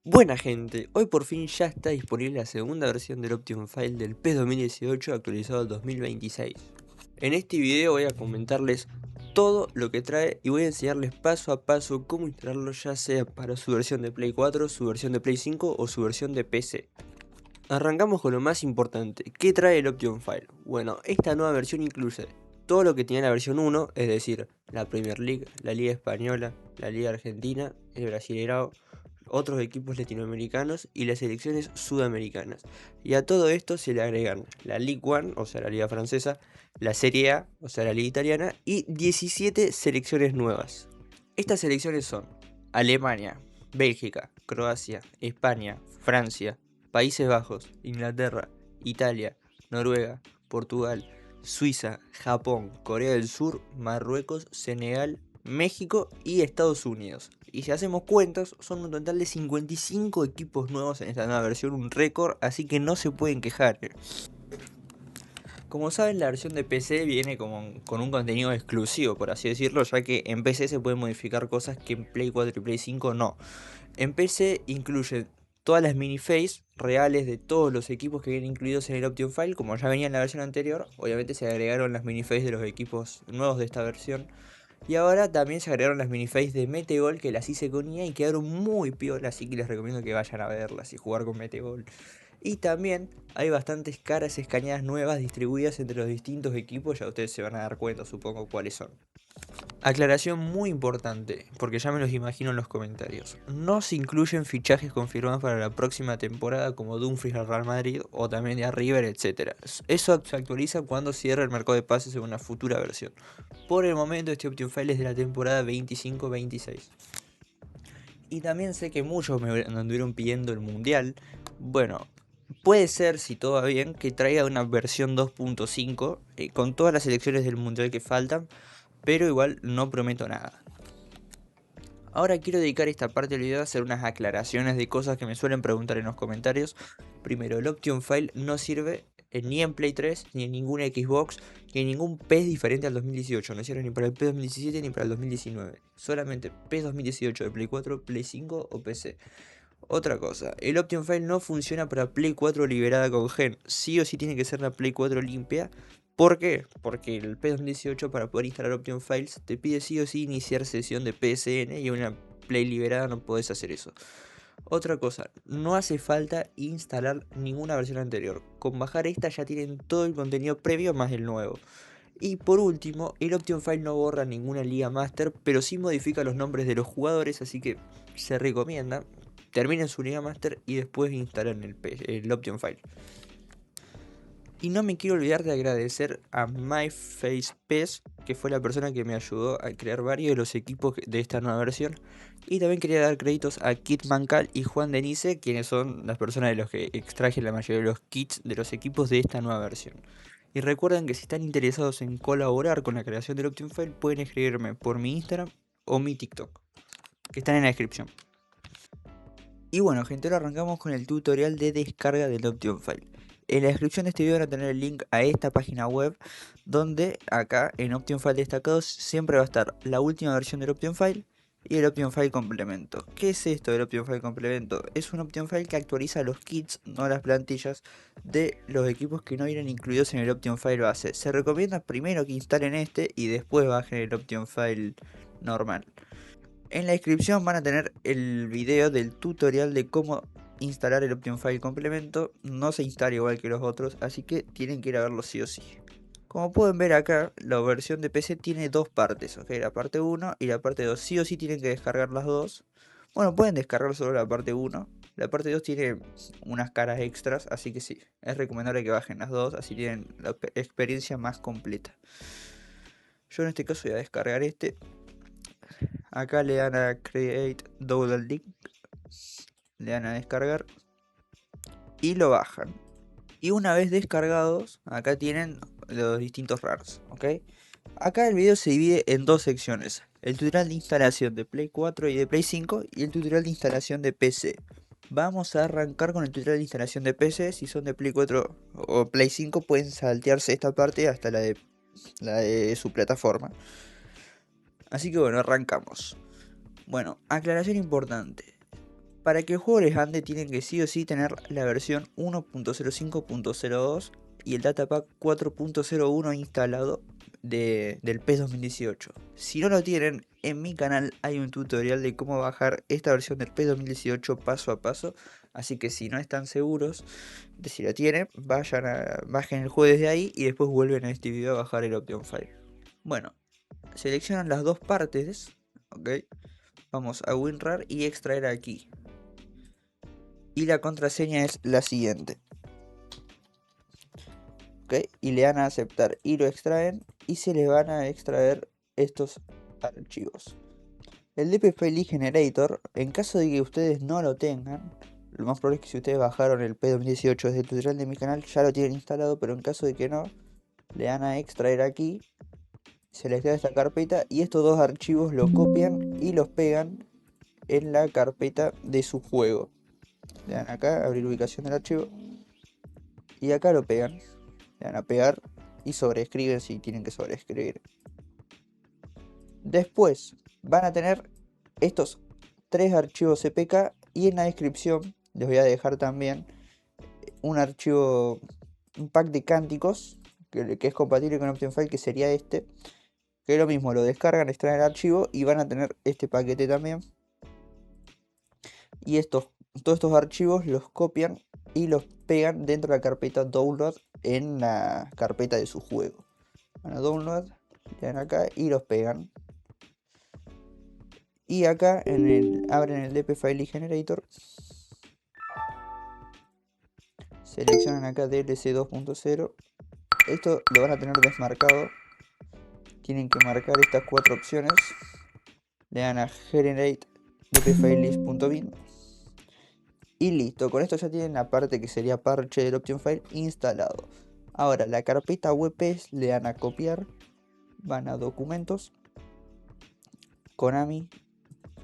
Buena gente, hoy por fin ya está disponible la segunda versión del Option File del PES 2018 actualizado al 2026. En este video voy a comentarles todo lo que trae y voy a enseñarles paso a paso cómo instalarlo, ya sea para su versión de Play 4, su versión de Play 5 o su versión de PC. Arrancamos con lo más importante, ¿qué trae el Option File? Bueno, esta nueva versión incluye todo lo que tenía la versión 1, es decir, la Premier League, la Liga Española, la Liga Argentina, el Brasileirao, otros equipos latinoamericanos y las selecciones sudamericanas. Y a todo esto se le agregan la Ligue 1, o sea la Liga Francesa, la Serie A, o sea la Liga Italiana, y 17 selecciones nuevas. Estas selecciones son Alemania, Bélgica, Croacia, España, Francia, Países Bajos, Inglaterra, Italia, Noruega, Portugal, Suiza, Japón, Corea del Sur, Marruecos, Senegal, México y Estados Unidos. Y si hacemos cuentas, son un total de 55 equipos nuevos en esta nueva versión, un récord, así que no se pueden quejar. Como saben, la versión de PC viene con un contenido exclusivo, por así decirlo, ya que en PC se pueden modificar cosas que en Play 4 y Play 5 no. En PC incluye todas las miniface reales de todos los equipos que vienen incluidos en el Option File, como ya venía en la versión anterior. Obviamente se agregaron las miniface de los equipos nuevos de esta versión. Y ahora también se agregaron las miniface de Metegol, que las hice con IA y quedaron muy piolas, así que les recomiendo que vayan a verlas y jugar con Metegol. Y también hay bastantes caras escaneadas nuevas distribuidas entre los distintos equipos, ya ustedes se van a dar cuenta, supongo, cuáles son. Aclaración muy importante, porque ya me los imagino en los comentarios. No se incluyen fichajes confirmados para la próxima temporada como Dumfries al Real Madrid o también de River, etc. Eso se actualiza cuando cierre el mercado de pases en una futura versión. Por el momento este Option File es de la temporada 25-26. Y también sé que muchos me anduvieron pidiendo el Mundial. Bueno, puede ser, si todo va bien, que traiga una versión 2.5 con todas las selecciones del Mundial que faltan, pero igual no prometo nada. Ahora quiero dedicar esta parte del video a hacer unas aclaraciones de cosas que me suelen preguntar en los comentarios. Primero, el Option File no sirve ni en Play 3, ni en ninguna Xbox, ni en ningún PES diferente al 2018. No sirve ni para el PES 2017 ni para el 2019. Solamente PES 2018 de Play 4, Play 5 o PC. Otra cosa, el Option File no funciona para Play 4 liberada con Gen. Sí o sí tiene que ser la Play 4 limpia. ¿Por qué? Porque el P2018 para poder instalar Option Files te pide sí o sí iniciar sesión de PSN y en una Play liberada no podés hacer eso. Otra cosa, no hace falta instalar ninguna versión anterior. Con bajar esta ya tienen todo el contenido previo más el nuevo. Y por último, el Option File no borra ninguna Liga Master, pero sí modifica los nombres de los jugadores, así que se recomienda terminen su Liga Master y después instalan el Option File. Y no me quiero olvidar de agradecer a MyFacePes, que fue la persona que me ayudó a crear varios de los equipos de esta nueva versión. Y también quería dar créditos a Kit Mancal y Juan Denise, quienes son las personas de los que extraje la mayoría de los kits de los equipos de esta nueva versión. Y recuerden que si están interesados en colaborar con la creación del Option File, pueden escribirme por mi Instagram o mi TikTok, que están en la descripción. Y bueno gente, ahora arrancamos con el tutorial de descarga del Option File. En la descripción de este video van a tener el link a esta página web, donde acá en Option File destacados siempre va a estar la última versión del Option File y el Option File complemento. ¿Qué es esto del Option File complemento? Es un Option File que actualiza los kits, no las plantillas, de los equipos que no vienen incluidos en el Option File base. Se recomienda primero que instalen este y después bajen el Option File normal. En la descripción van a tener el video del tutorial de cómo instalar el Option File complemento. No se instala igual que los otros, así que tienen que ir a verlo sí o sí. Como pueden ver acá, la versión de PC tiene dos partes, ¿ok? La parte 1 y la parte 2. Sí o sí tienen que descargar las dos. Bueno, pueden descargar solo la parte 1. La parte 2 tiene unas caras extras, así que sí, es recomendable que bajen las dos, así tienen la experiencia más completa. Yo en este caso voy a descargar este. Acá le dan a Create Double Link, le dan a descargar y lo bajan. Y una vez descargados, acá tienen los distintos RARs, ¿ok? Acá el video se divide en dos secciones: el tutorial de instalación de Play 4 y de Play 5 y el tutorial de instalación de PC. Vamos a arrancar con el tutorial de instalación de PC. Si son de Play 4 o Play 5 pueden saltearse esta parte hasta la de su plataforma. Así que bueno, arrancamos. Bueno, aclaración importante. Para que el juego les ande tienen que sí o sí tener la versión 1.05.02 y el datapack 4.01 instalado del PES 2018. Si no lo tienen, en mi canal hay un tutorial de cómo bajar esta versión del PES 2018 paso a paso. Así que si no están seguros de si lo tienen, bajen el juego desde ahí y después vuelven a este video a bajar el Option File. Bueno, seleccionan las dos partes, ok. Vamos a WinRAR y extraer aquí. Y la contraseña es la siguiente. ¿Ok? Y le dan a aceptar y lo extraen y se le van a extraer estos archivos. El DP File Generator, en caso de que ustedes no lo tengan, lo más probable es que si ustedes bajaron el P2018 desde el tutorial de mi canal ya lo tienen instalado, pero en caso de que no, le dan a extraer aquí, se les queda esta carpeta y estos dos archivos los copian y los pegan en la carpeta de su juego. Le dan acá, abrir ubicación del archivo. Y acá lo pegan. Le dan a pegar y sobreescriben si tienen que sobreescribir. Después van a tener estos tres archivos CPK y en la descripción les voy a dejar también un archivo, un pack de cánticos que es compatible con Option File, que sería este. Que es lo mismo, lo descargan, extraen el archivo y van a tener este paquete también. Y todos estos archivos los copian y los pegan dentro de la carpeta download en la carpeta de su juego. Van a download, le dan acá y los pegan. Y acá abren el DP File Generator. Seleccionan acá DLC 2.0. Esto lo van a tener desmarcado. Tienen que marcar estas cuatro opciones. Le dan a Generate dpFileList.bin. Y listo, con esto ya tienen la parte que sería parche del Option File instalado. Ahora la carpeta WPS le dan a copiar, van a documentos, Konami,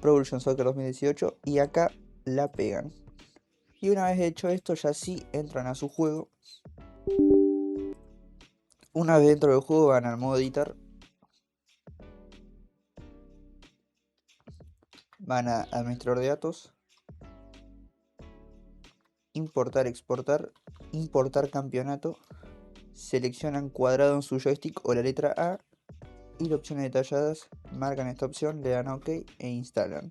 Pro Evolution Soccer 2018 y acá la pegan. Y una vez hecho esto ya sí entran a su juego. Una vez dentro del juego van al modo editar, van a administrador de datos, importar, exportar, importar campeonato, seleccionan cuadrado en su joystick o la letra A y las opciones detalladas, marcan esta opción, le dan a OK e instalan.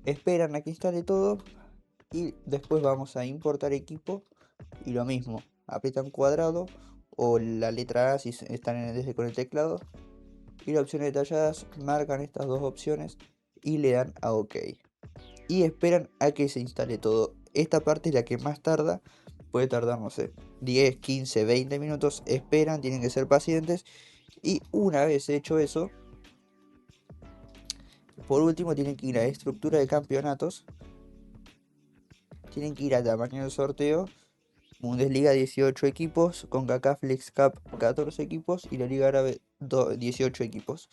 Esperan a que instale todo y después vamos a importar equipo y lo mismo, aprietan cuadrado o la letra A si están desde con el teclado y las opciones detalladas, marcan estas dos opciones y le dan a OK. Y esperan a que se instale todo. Esta parte es la que más tarda, puede tardar, no sé, 10, 15, 20 minutos. Esperan, tienen que ser pacientes. Y una vez hecho eso, por último tienen que ir a estructura de campeonatos. Tienen que ir a tamaño del sorteo. Bundesliga 18 equipos, CONCACAF Flex Cup 14 equipos y la Liga Árabe 18 equipos.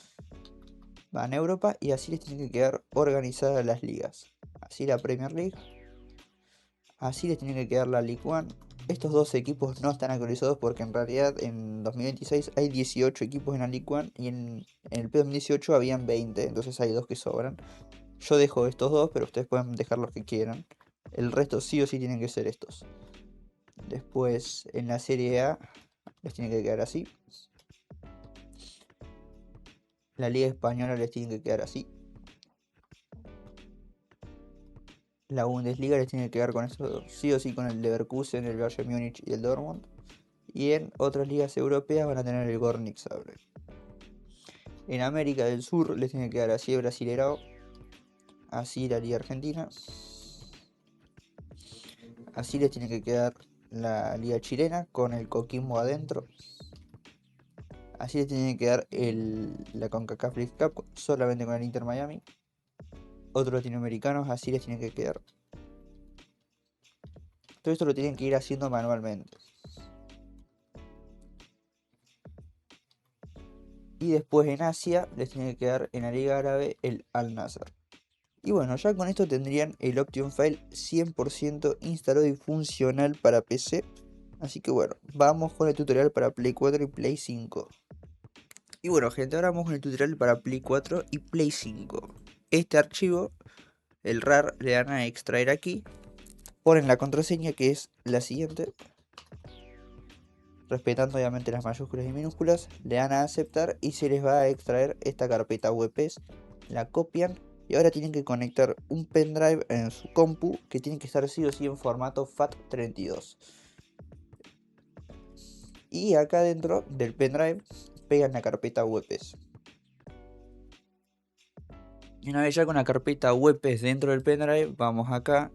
Van a Europa y así les tienen que quedar organizadas las ligas. Así la Premier League. Así les tiene que quedar la League One. Estos dos equipos no están actualizados porque en realidad en 2026 hay 18 equipos en la League One y en el P2018 habían 20, entonces hay dos que sobran. Yo dejo estos dos, pero ustedes pueden dejar los que quieran. El resto sí o sí tienen que ser estos. Después en la Serie A les tiene que quedar así. La Liga Española les tiene que quedar así. La Bundesliga les tiene que quedar con esto sí o sí, con el Leverkusen, el Bayern Múnich y el Dortmund. Y en otras ligas europeas van a tener el Gornik Zagreb. En América del Sur les tiene que quedar así el Brasileirao. Así la Liga Argentina. Así les tiene que quedar la Liga Chilena con el Coquimbo adentro. Así les tiene que quedar la CONCACAF League Cup solamente con el Inter Miami. Otros latinoamericanos así les tiene que quedar. Todo esto lo tienen que ir haciendo manualmente. Y después en Asia les tiene que quedar en la Liga Árabe el Al Nassr. Y bueno, ya con esto tendrían el Option File 100% instalado y funcional para PC. Así que bueno, vamos con el tutorial para Play 4 y Play 5. Y bueno gente, ahora vamos con el tutorial para Play 4 y Play 5. Este archivo el RAR, le dan a extraer aquí, ponen la contraseña que es la siguiente, respetando obviamente las mayúsculas y minúsculas, le dan a aceptar y se les va a extraer esta carpeta WPS, la copian y ahora tienen que conectar un pendrive en su compu que tiene que estar sí o sí en formato FAT32. Y acá dentro del pendrive pegan la carpeta WPS. Y una vez ya con la carpeta WPS dentro del pendrive, vamos acá,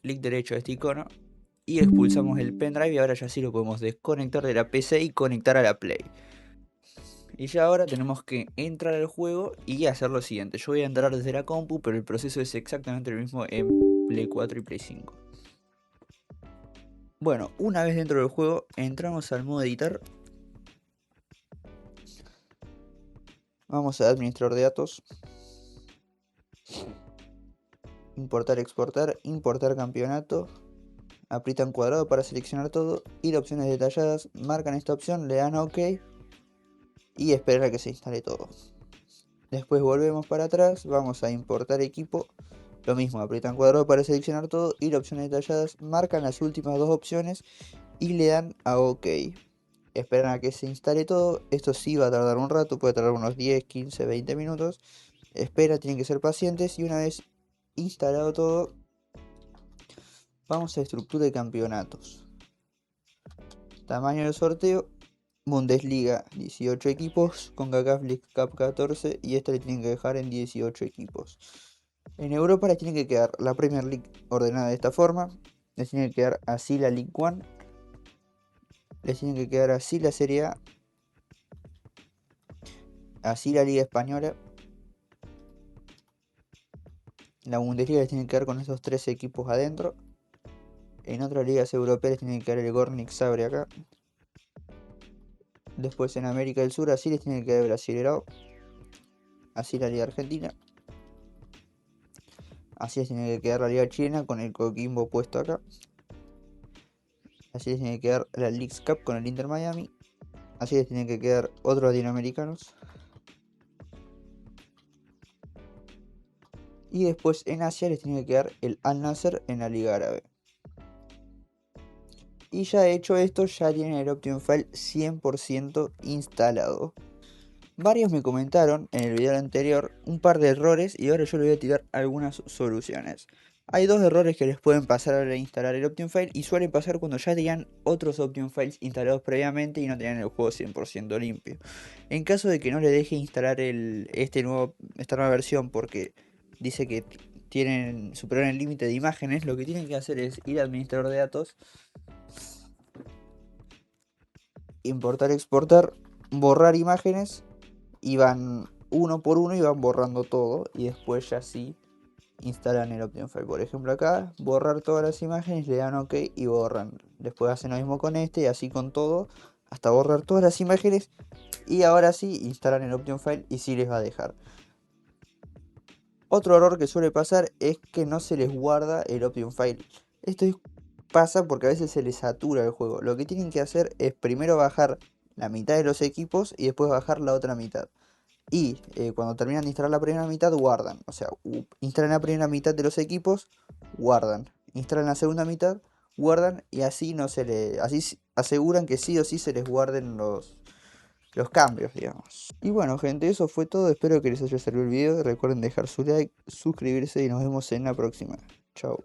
clic derecho a este icono y expulsamos el pendrive y ahora ya sí lo podemos desconectar de la PC y conectar a la Play. Y ya ahora tenemos que entrar al juego y hacer lo siguiente. Yo voy a entrar desde la compu, pero el proceso es exactamente el mismo en Play 4 y Play 5. Bueno, una vez dentro del juego, entramos al modo editar. Vamos a administrador de datos. Importar, exportar, importar campeonato. Aprietan cuadrado para seleccionar todo. Ir a opciones detalladas. Marcan esta opción, le dan a OK. Y esperar a que se instale todo. Después volvemos para atrás, vamos a importar equipo. Lo mismo, aprietan cuadrado para seleccionar todo, ir a opciones detalladas, marcan las últimas dos opciones y le dan a OK. Esperan a que se instale todo, esto sí va a tardar un rato, puede tardar unos 10, 15, 20 minutos. Espera, tienen que ser pacientes y una vez instalado todo, vamos a estructura de campeonatos. Tamaño del sorteo, Bundesliga 18 equipos, CONCACAF League Cup 14 y esta le tienen que dejar en 18 equipos. En Europa les tiene que quedar la Premier League ordenada de esta forma, les tiene que quedar así la League One, les tiene que quedar así la Serie A, así la Liga Española, la Bundesliga les tiene que quedar con esos 13 equipos adentro, en otras ligas europeas les tiene que quedar el Gornik Zagreb acá, después en América del Sur así les tiene que quedar el Brasileirao, así la Liga Argentina, así les tiene que quedar la Liga Chilena con el Coquimbo puesto acá, así les tiene que quedar la Leagues Cup con el Inter Miami, así les tienen que quedar otros latinoamericanos. Y después en Asia les tiene que quedar el Al Nasser en la Liga Árabe. Y ya hecho esto, ya tienen el Option File 100% instalado. Varios me comentaron en el video anterior un par de errores y ahora yo les voy a tirar algunas soluciones. Hay dos errores que les pueden pasar al instalar el Option File y suelen pasar cuando ya tenían otros Option Files instalados previamente y no tenían el juego 100% limpio. En caso de que no le deje instalar esta nueva versión porque dice que superaron el límite de imágenes, lo que tienen que hacer es ir al administrador de datos, importar, exportar, borrar imágenes y van uno por uno y van borrando todo y después ya sí instalan el Option File. Por ejemplo acá, borrar todas las imágenes, le dan OK y borran. Después hacen lo mismo con este y así con todo, hasta borrar todas las imágenes y ahora sí instalan el Option File y sí les va a dejar. Otro error que suele pasar es que no se les guarda el Option File. Esto pasa porque a veces se les satura el juego. Lo que tienen que hacer es primero bajar la mitad de los equipos y después bajar la otra mitad. Y cuando terminan de instalar la primera mitad, guardan. O sea, instalan la primera mitad de los equipos, guardan. Instalan la segunda mitad, guardan. Y así así aseguran que sí o sí se les guarden los cambios, digamos. Y bueno, gente, eso fue todo. Espero que les haya servido el video. Recuerden dejar su like, suscribirse y nos vemos en la próxima. Chao.